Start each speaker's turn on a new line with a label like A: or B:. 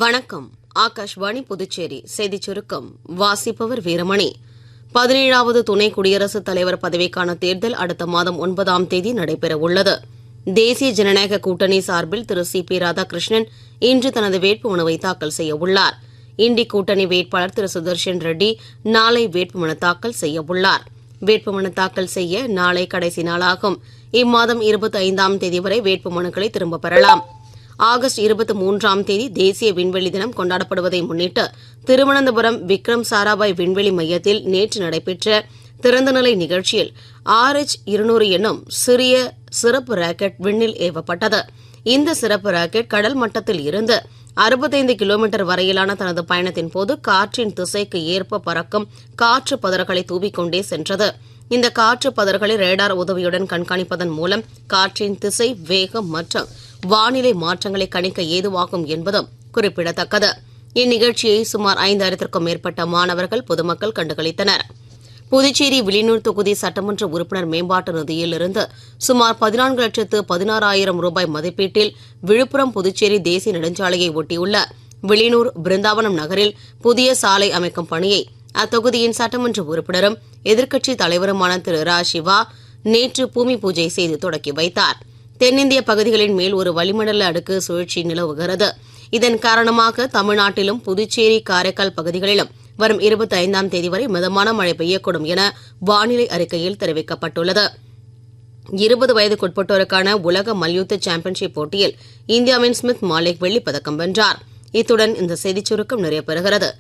A: வணக்கம். ஆகாஷ்வாணி புதுச்சேரி செய்திச் சுருக்கம் வாசிப்பவர் வீரமணி. 17வது துணை குடியரசுத் தலைவர் பதவிக்கான தேர்தல் அடுத்த மாதம் 9ஆம் தேதி நடைபெறவுள்ளது. தேசிய ஜனநாயக கூட்டணி சார்பில் திரு சி.பி. ராதாகிருஷ்ணன் இன்று தனது வேட்புமனுவை தாக்கல் செய்ய உள்ளார். இண்டி கூட்டணி வேட்பாளர் திரு சுதர்ஷன் ரெட்டி நாளை வேட்புமனு தாக்கல் செய்ய உள்ளார். வேட்புமனு தாக்கல் செய்ய நாளை கடைசி நாளாகும். இம்மாதம் 25ஆம் தேதி வரை வேட்புமனுக்களை திரும்பப் பெறலாம். ஆகஸ்ட் 23ஆம் தேதி தேசிய விண்வெளி தினம் கொண்டாடப்படுவதை முன்னிட்டு திருவனந்தபுரம் விக்ரம் சாராபாய் விண்வெளி மையத்தில் நேற்று நடைபெற்ற திறந்தநிலை நிகழ்ச்சியில் RH-200 என்னும் சிறிய சிறப்பு ராக்கெட் விண்ணில் ஏவப்பட்டது. இந்த சிறப்பு ராக்கெட் கடல் மட்டத்தில் இருந்து 65 கிலோமீட்டர் வரையிலான தனது பயணத்தின் போது காற்றின் திசைக்கு ஏற்ப பறக்கும் காற்று பதர்களை தூவிக்கொண்டே சென்றது. இந்த காற்று பதர்களை ரேடார் உதவியுடன் கண்காணிப்பதன் மூலம் காற்றின் திசை, வேகம் மற்றும் வானிலை மாற்றங்களை கணிக்க ஏதுவாகும் என்பதும் குறிப்பிடத்தக்கது. இந்நிகழ்ச்சியை சுமார் 5000த்திற்கும் மேற்பட்ட மாணவர்கள், பொதுமக்கள் கண்டுகளித்தனர். புதுச்சேரி வில்லியனூர் தொகுதி சட்டமன்ற உறுப்பினர் மேம்பாட்டு நிதியிலிருந்து சுமார் 14,16,000 ரூபாய் மதிப்பீட்டில் விழுப்புரம் புதுச்சேரி தேசிய நெடுஞ்சாலையை ஒட்டியுள்ள வில்லியனூர் பிருந்தாவனம் நகரில் புதிய சாலை அமைக்கும் பணியை அத்தொகுதியின் சட்டமன்ற உறுப்பினரும் எதிர்க்கட்சி தலைவருமான திரு ரா. சிவா நேற்று பூமி பூஜை செய்து தொடக்கி வைத்தார். தென்னிந்திய பகுதிகளின் மேல் ஒரு வளிமண்டல அடுக்கு சுழற்சி நிலவுகிறது. இதன் காரணமாக தமிழ்நாட்டிலும் புதுச்சேரி, காரைக்கால் பகுதிகளிலும் வரும் 25ஆம் தேதி வரை மிதமான மழை பெய்யக்கூடும் என வானிலை அறிக்கையில் தெரிவிக்கப்பட்டுள்ளது. 20 வயதுக்குட்பட்டோருக்கான உலக மல்யுத்த சாம்பியன்ஷிப் போட்டியில் இந்தியாவின் ஸ்மித் மாலிக் வெள்ளிப் பதக்கம் வென்றார். இத்துடன் இந்த செய்திச் சுருக்கம் நிறைவு பெறுகிறது.